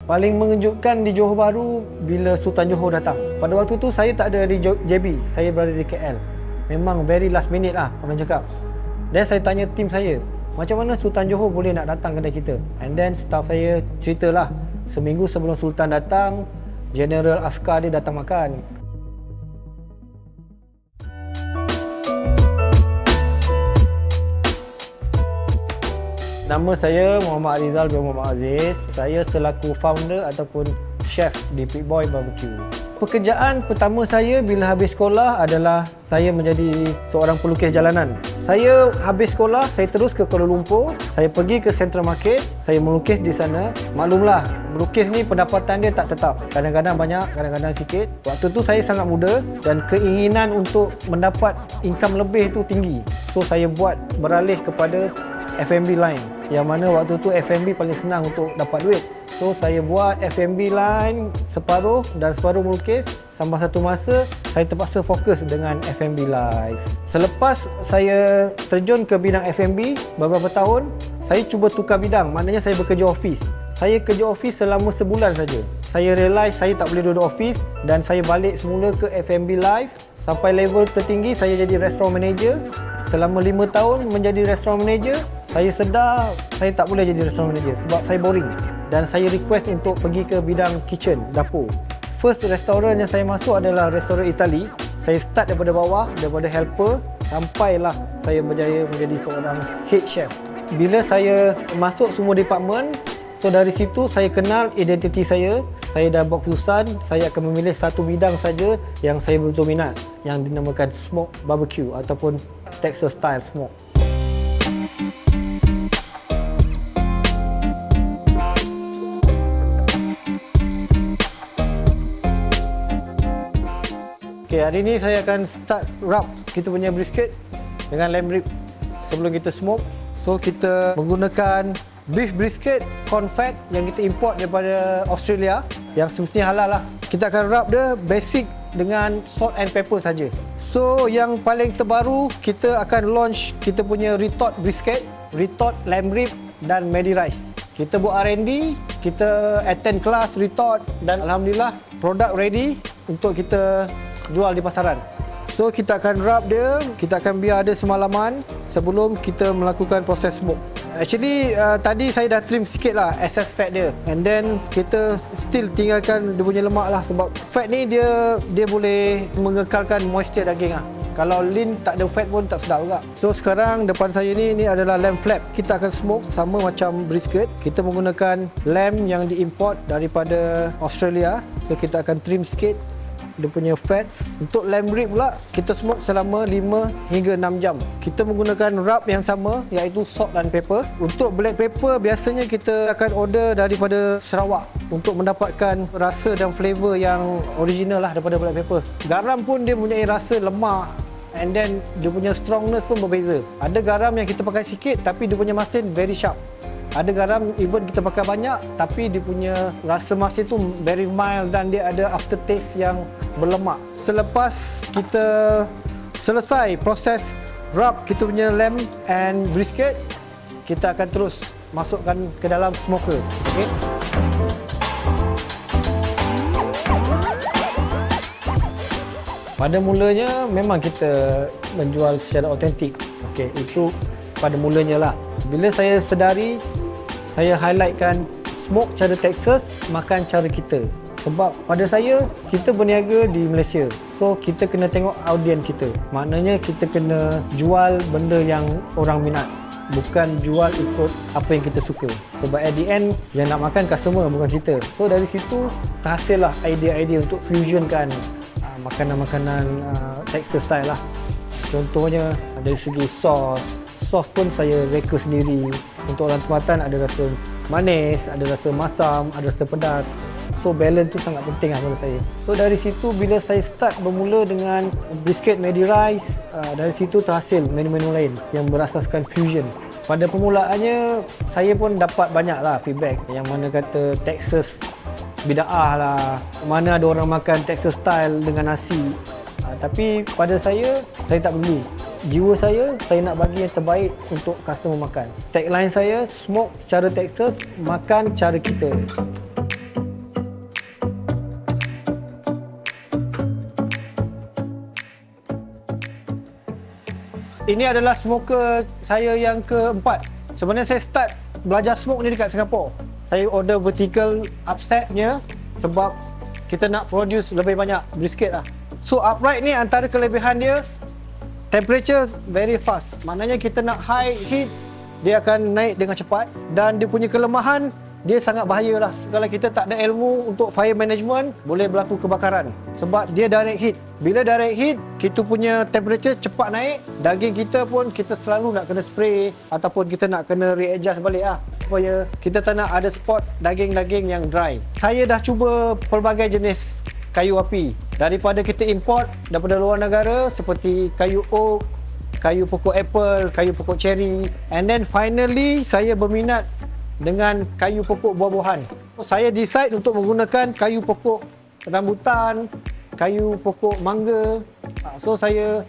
Paling mengejutkan di Johor Bahru bila Sultan Johor datang. Pada waktu tu saya tak ada di JB, saya berada di KL. Memang very last minute lah orang cakap. Dan saya tanya tim saya, macam mana Sultan Johor boleh nak datang kedai kita? And then staff saya ceritalah, seminggu sebelum Sultan datang, General Askar dia datang makan. Nama saya Muhammad Rizal bin Muhammad Aziz. Saya selaku founder ataupun chef di Big Boy Barbecue. Pekerjaan pertama saya bila habis sekolah adalah saya menjadi seorang pelukis jalanan. Saya habis sekolah, saya terus ke Kuala Lumpur. Saya pergi ke Central Market, saya melukis di sana. Maklumlah, melukis ni pendapatan dia tak tetap. Kadang-kadang banyak, kadang-kadang sikit. Waktu tu saya sangat muda dan keinginan untuk mendapat income lebih tu tinggi. So saya buat beralih kepada F&B line, yang mana waktu tu F&B paling senang untuk dapat duit. So saya buat F&B line separuh dan separuh melukis. Sampai satu masa saya terpaksa fokus dengan F&B live. Selepas saya terjun ke bidang F&B beberapa tahun, saya cuba tukar bidang, maknanya saya bekerja office. Saya kerja office selama sebulan saja. Saya realise saya tak boleh duduk office dan saya balik semula ke F&B live. Sampai level tertinggi saya jadi restaurant manager. Selama 5 tahun menjadi restaurant manager, saya sedar saya tak boleh jadi restaurant manager sebab saya boring. Dan saya request untuk pergi ke bidang kitchen, dapur. First restoran yang saya masuk adalah restoran Itali. Saya start daripada bawah, daripada helper, sampailah saya berjaya menjadi seorang head chef. Bila saya masuk semua department, so dari situ saya kenal identiti saya. Saya dah buat keputusan, saya akan memilih satu bidang saja yang saya betul minat, yang dinamakan smoke barbecue ataupun Texas style smoke. Okay, hari ni saya akan start wrap kita punya brisket dengan lamb rib sebelum kita smoke. So kita menggunakan beef brisket corn fat yang kita import daripada Australia yang semestinya halal lah. Kita akan wrap dia basic dengan salt and pepper saja. So yang paling terbaru kita akan launch kita punya retort brisket, retort lamb rib dan medi rice. Kita buat R&D, kita attend kelas retort dan alhamdulillah produk ready untuk kita jual di pasaran. So kita akan wrap dia, kita akan biar dia semalaman sebelum kita melakukan proses smoke. Actually tadi saya dah trim sikit lah excess fat dia, and then kita still tinggalkan dia punya lemak lah sebab fat ni dia boleh mengekalkan moisture daging lah. Kalau lean tak ada fat pun tak sedap juga. So sekarang depan saya ni adalah lamb flap. Kita akan smoke sama macam brisket. Kita menggunakan lamb yang diimport daripada Australia. So kita akan trim sikit dia punya fats. Untuk lamb rib pula kita smoke selama 5 hingga 6 jam. Kita menggunakan rub yang sama iaitu salt dan pepper. Untuk black pepper biasanya kita akan order daripada Sarawak untuk mendapatkan rasa dan flavor yang original lah daripada black pepper. Garam pun dia mempunyai rasa lemak, and then dia punya strongness pun berbeza. Ada garam yang kita pakai sikit tapi dia punya masin very sharp. Ada garam even kita pakai banyak tapi dia punya rasa masin tu very mild dan dia ada aftertaste yang berlemak. Selepas kita selesai proses wrap kita punya lamb and brisket, kita akan terus masukkan ke dalam smoker. Okay. Pada mulanya memang kita menjual secara autentik. Okay, itu pada mulanya lah. Bila saya sedari, saya highlightkan smoke cara Texas, makan cara kita. Sebab pada saya, kita berniaga di Malaysia. So, kita kena tengok audien kita. Maknanya kita kena jual benda yang orang minat. Bukan jual ikut apa yang kita suka. Sebab at the end, yang nak makan customer bukan kita. So, dari situ, terhasillah idea-idea untuk fusionkan makanan-makanan Texas style lah. Contohnya, dari segi sos pun saya reka sendiri. Untuk orang tempatan ada rasa manis, ada rasa masam, ada rasa pedas. So balance tu sangat penting lah bagi saya. So dari situ bila saya start bermula dengan brisket medi rice, dari situ terhasil menu-menu lain yang berasaskan fusion. Pada permulaannya saya pun dapat banyak lah feedback yang mana kata Texas bida'ah lah, mana ada orang makan Texas style dengan nasi. Tapi pada saya tak peduli. Jiwa saya nak bagi yang terbaik untuk customer makan. Tagline saya, smoke cara Texas, makan cara kita. Ini adalah smoker saya yang keempat. Sebenarnya saya start belajar smoke ni dekat Singapura. Saya order vertical upsetnya sebab kita nak produce lebih banyak brisket lah. So upright ni antara kelebihan dia, temperature very fast. Maknanya kita nak high heat, dia akan naik dengan cepat. Dan dia punya kelemahan, dia sangat bahaya lah. Kalau kita tak ada ilmu untuk fire management, boleh berlaku kebakaran. Sebab dia direct heat. Bila direct heat, kita punya temperature cepat naik. Daging kita pun kita selalu nak kena spray ataupun kita nak kena readjust balik lah, supaya kita tak nak ada spot daging-daging yang dry. Saya dah cuba pelbagai jenis kayu api. Daripada kita import daripada luar negara seperti kayu oak, kayu pokok apple, kayu pokok cherry. And then finally saya berminat dengan kayu pokok buah-buahan. Saya decide untuk menggunakan kayu pokok rambutan, kayu pokok mangga. So saya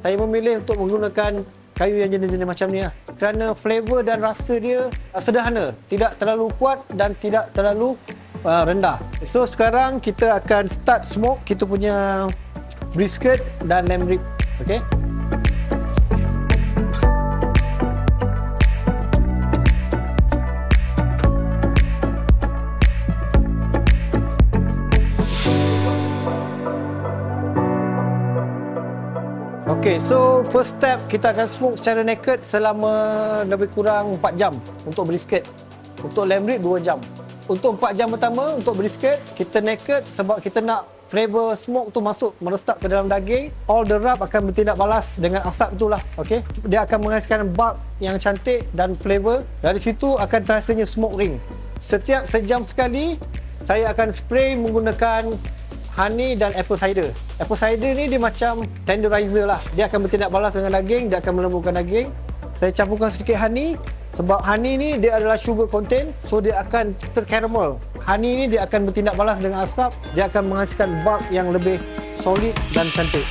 memilih untuk menggunakan kayu yang jenis-jenis macam ni lah. Kerana flavor dan rasa dia sederhana, tidak terlalu kuat dan tidak terlalu rendah. So sekarang kita akan start smoke kita punya brisket dan lamb rib. Okay. Okay, so first step kita akan smoke secara naked selama lebih kurang 4 jam untuk brisket. Untuk lamb rib 2 jam. Untuk 4 jam pertama untuk brisket kita naked sebab kita nak flavor smoke tu masuk meresap ke dalam daging. All the rub akan bertindak balas dengan asap itulah. Okay, dia akan menghasilkan bulk yang cantik dan flavor. Dari situ akan terasanya smoke ring. Setiap sejam sekali saya akan spray menggunakan honey dan apple cider. Apple cider ni dia macam tenderizer lah. Dia akan bertindak balas dengan daging, dia akan melembutkan daging. Saya campurkan sedikit honey sebab honey ni dia adalah sugar content, so dia akan tercaramel. Honey ni dia akan bertindak balas dengan asap, dia akan menghasilkan bulk yang lebih solid dan cantik.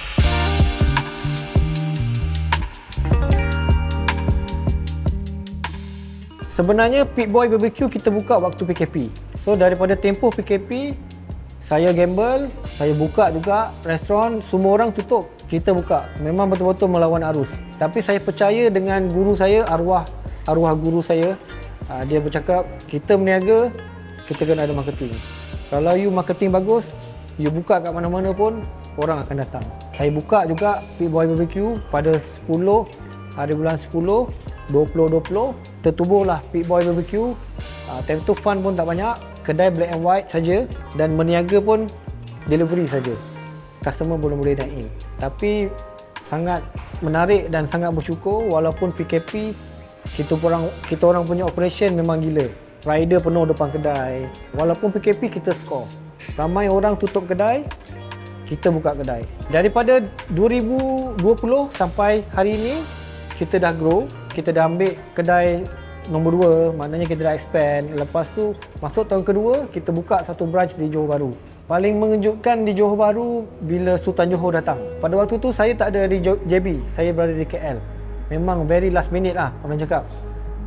Sebenarnya Pit Boy BBQ kita buka waktu PKP. So daripada tempoh PKP, saya gamble, saya buka juga restoran, semua orang tutup, kita buka. Memang betul-betul melawan arus. Tapi saya percaya dengan guru saya, arwah guru saya. Dia bercakap, kita berniaga, kita kena ada marketing. Kalau you marketing bagus, you buka kat mana-mana pun, orang akan datang. Saya buka juga Pit Boy BBQ pada 10, hari bulan 10, 2020, tertubuhlah Pit Boy BBQ. Time tu fund pun tak banyak. Kedai black and white saja dan meniaga pun delivery saja. Customer belum boleh dine in. Tapi sangat menarik dan sangat bersyukur walaupun PKP kita orang punya operation memang gila. Rider penuh depan kedai. Walaupun PKP kita score. Ramai orang tutup kedai, kita buka kedai. Daripada 2020 sampai hari ini kita dah grow, kita dah ambil kedai nombor 2, maknanya kita dah expand. Lepas tu masuk tahun kedua, kita buka satu branch di Johor Bahru. Paling mengejutkan di Johor Bahru bila Sultan Johor datang. Pada waktu tu saya tak ada di JB, saya berada di KL. Memang very last minute lah orang cakap.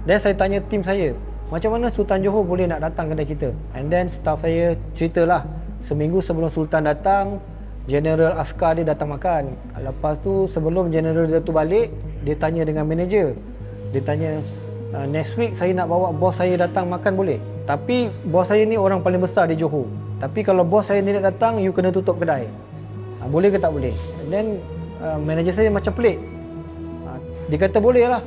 Dan saya tanya tim saya, macam mana Sultan Johor boleh nak datang kedai kita? And then staff saya ceritalah, seminggu sebelum Sultan datang, General Askar dia datang makan. Lepas tu sebelum General dia tu balik, dia tanya dengan manager. Dia tanya, next week saya nak bawa bos saya datang makan boleh? Tapi bos saya ni orang paling besar di Johor. Tapi kalau bos saya ni nak datang, you kena tutup kedai. Boleh ke tak boleh? Dan manager saya macam pelik. Dia kata boleh lah.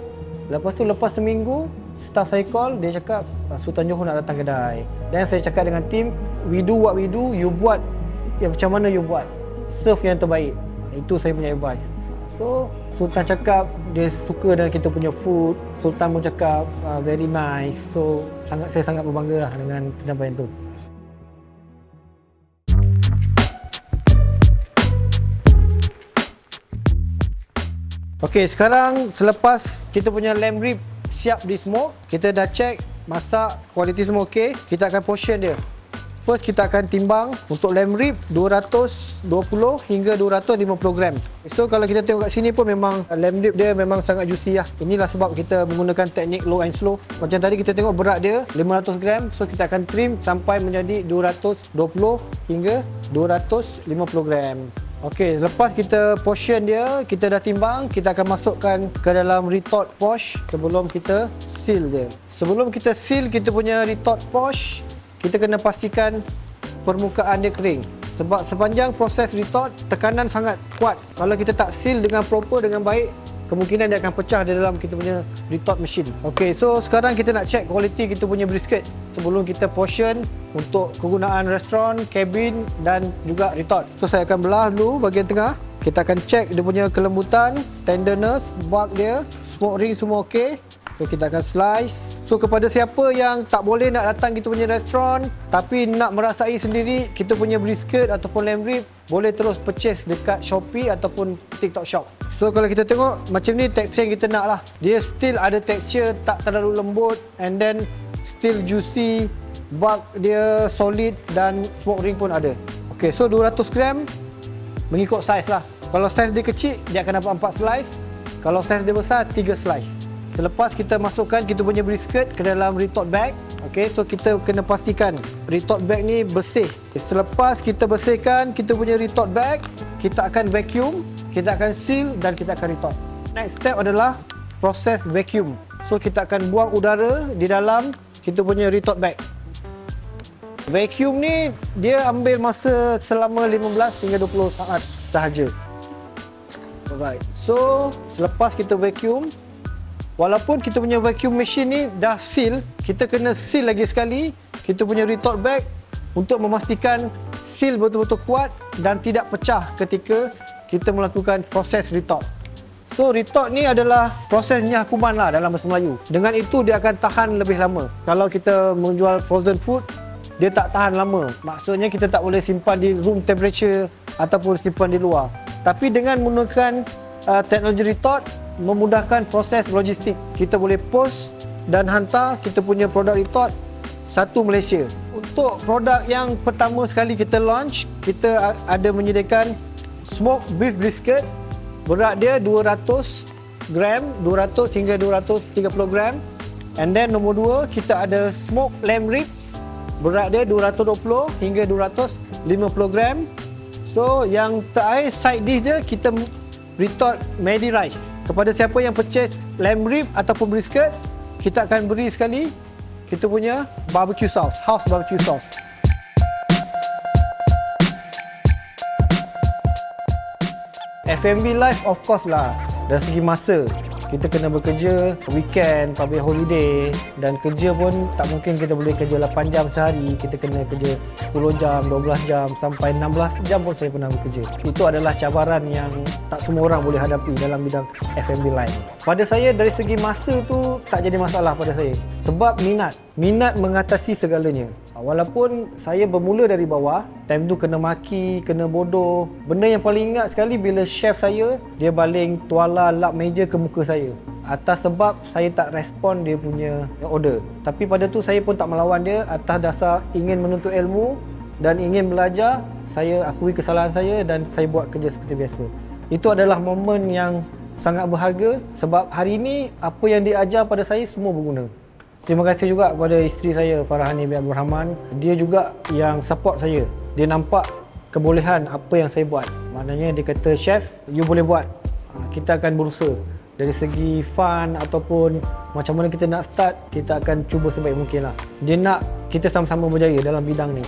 Lepas tu lepas seminggu, staff saya call, dia cakap Sultan Johor nak datang kedai. Dan saya cakap dengan tim, we do what we do, you buat yang macam mana you buat. Serve yang terbaik. Itu saya punya advice. So Sultan cakap dia suka dengan kita punya food. Sultan pun cakap very nice. So saya sangat berbangga lah dengan pencapaian tu. Okey, sekarang selepas kita punya lamb rib siap di smoke, kita dah check masak, kualiti semua okey, kita akan portion dia. First kita akan timbang untuk lamb rib 220 hingga 250 gram. So kalau kita tengok kat sini pun memang lamb rib dia memang sangat juicy lah. Inilah sebab kita menggunakan teknik low and slow. Macam tadi kita tengok berat dia 500 gram. So kita akan trim sampai menjadi 220 hingga 250 gram. Okey, lepas kita portion dia, kita dah timbang, kita akan masukkan ke dalam retort posh sebelum kita seal dia. Sebelum kita seal kita punya retort posh, kita kena pastikan permukaan dia kering. Sebab sepanjang proses retort, tekanan sangat kuat. Kalau kita tak seal dengan proper, dengan baik, kemungkinan dia akan pecah di dalam kita punya retort machine. Okey, so sekarang kita nak check kualiti kita punya brisket sebelum kita portion untuk kegunaan restoran, cabin dan juga retort. So saya akan belah dulu bahagian tengah. Kita akan check dia punya kelembutan, tenderness, bark dia, smoke ring semua okey. So kita akan slice. So kepada siapa yang tak boleh nak datang kita punya restoran tapi nak merasai sendiri kita punya brisket ataupun lamb rib, boleh terus purchase dekat Shopee ataupun TikTok Shop. So kalau kita tengok macam ni tekstur yang kita nak lah. Dia still ada tekstur tak terlalu lembut and then still juicy, bark dia solid dan smoke ring pun ada. Okay, so 200 gram mengikut saiz lah. Kalau saiz dia kecil dia akan dapat 4 slice. Kalau saiz dia besar 3 slice. Selepas kita masukkan kita punya brisket ke dalam retort bag, okay, so kita kena pastikan retort bag ni bersih. Selepas kita bersihkan kita punya retort bag, kita akan vacuum, kita akan seal dan kita akan retort. Next step adalah proses vacuum. So kita akan buang udara di dalam kita punya retort bag. Vacuum ni dia ambil masa selama 15 hingga 20 saat sahaja. Alright. So selepas kita vacuum, walaupun kita punya vacuum machine ni dah seal, kita kena seal lagi sekali kita punya retort bag untuk memastikan seal betul-betul kuat dan tidak pecah ketika kita melakukan proses retort. So retort ni adalah proses nyah kuman lah dalam bahasa Melayu. Dengan itu dia akan tahan lebih lama. Kalau kita menjual frozen food, dia tak tahan lama. Maksudnya kita tak boleh simpan di room temperature ataupun simpan di luar. Tapi dengan menggunakan teknologi retort, memudahkan proses logistik. Kita boleh post dan hantar kita punya produk retort satu Malaysia. Untuk produk yang pertama sekali kita launch, kita ada menyediakan smoked beef brisket. Berat dia 200 gram, 200 hingga 230 gram. And then nombor 2, kita ada smoked lamb ribs. Berat dia 220 hingga 250 gram. So yang terakhir side dish dia kita retort Medi rice. Kepada siapa yang purchase lamb rib ataupun brisket, kita akan beri sekali kita punya barbecue sauce, house barbecue sauce. F&B life of course lah, dari segi masa kita kena bekerja weekend, public holiday, dan kerja pun tak mungkin kita boleh kerja 8 jam sehari. Kita kena kerja 10 jam, 12 jam sampai 16 jam pun saya pernah bekerja. Itu adalah cabaran yang tak semua orang boleh hadapi dalam bidang F&B line. Pada saya dari segi masa tu tak jadi masalah pada saya. Sebab minat mengatasi segalanya. Walaupun saya bermula dari bawah, time tu kena maki, kena bodoh. Benda yang paling ingat sekali bila chef saya, dia baling tuala lap meja ke muka saya. Atas sebab saya tak respon dia punya order. Tapi pada tu saya pun tak melawan dia atas dasar ingin menuntut ilmu dan ingin belajar. Saya akui kesalahan saya dan saya buat kerja seperti biasa. Itu adalah momen yang sangat berharga sebab hari ini apa yang dia ajar pada saya semua berguna. Terima kasih juga kepada isteri saya Farahani bin Abdul Rahman. Dia juga yang support saya. Dia nampak kebolehan apa yang saya buat. Maknanya dia kata, "Chef, you boleh buat. Kita akan berusaha. Dari segi fun ataupun macam mana kita nak start, kita akan cuba sebaik mungkin lah." Dia nak kita sama-sama berjaya dalam bidang ni.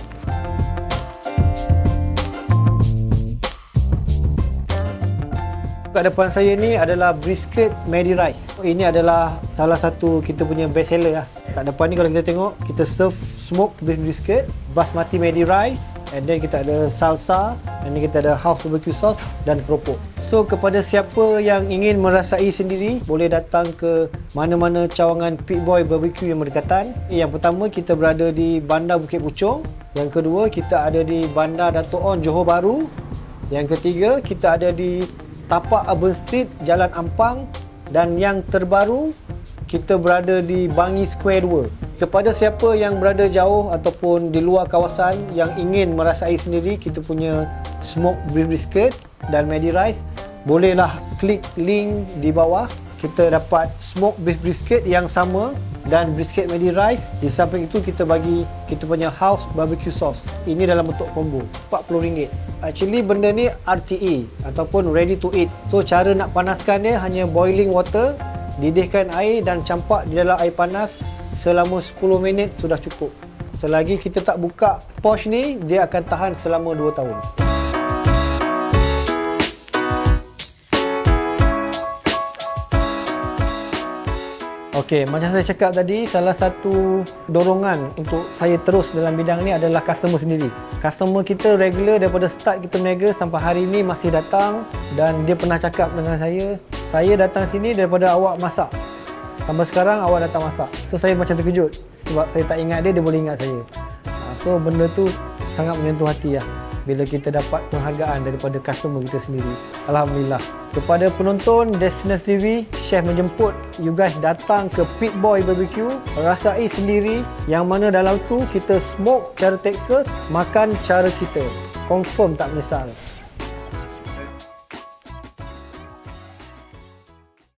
Kat depan saya ni adalah brisket Medi rice. Ini adalah salah satu kita punya best seller lah. Kat depan ni kalau kita tengok, kita serve smoked beef brisket, basmati Medi rice, and then kita ada salsa, and then kita ada house barbecue sauce dan keropok. So kepada siapa yang ingin merasai sendiri, boleh datang ke mana-mana cawangan Pit Boy Barbecue yang berdekatan. Yang pertama, kita berada di Bandar Bukit Puchong. Yang kedua, kita ada di Bandar Dato' On, Johor Bahru. Yang ketiga, kita ada di Tapak Urban Street, Jalan Ampang. Dan yang terbaru, kita berada di Bangi Square 2. Kepada siapa yang berada jauh ataupun di luar kawasan yang ingin merasai sendiri kita punya smoked beef brisket dan Medi rice, bolehlah klik link di bawah. Kita dapat smoked beef brisket yang sama dan brisket Medi Rice. Di samping itu kita bagi kita punya house barbecue sauce. Ini dalam bentuk combo, RM40. Actually benda ni RTE ataupun ready to eat. So cara nak panaskan dia hanya boiling water, didihkan air dan campak di dalam air panas selama 10 minit sudah cukup. Selagi kita tak buka poch ni, dia akan tahan selama 2 tahun. Okey, macam saya cakap tadi, salah satu dorongan untuk saya terus dalam bidang ni adalah customer sendiri. Customer kita regular daripada start kita berniaga sampai hari ni masih datang, dan dia pernah cakap dengan saya datang sini daripada awak masak. Sampai sekarang awak datang masak. So saya macam terkejut sebab saya tak ingat dia boleh ingat saya. So benda tu sangat menyentuh hati lah bila kita dapat penghargaan daripada customer kita sendiri. Alhamdulillah. Kepada penonton Destinasi TV, Chef menjemput you guys datang ke Pit Boy Barbecue. Rasai sendiri, yang mana dalam tu kita smoke cara Texas, makan cara kita. Confirm tak menyesal.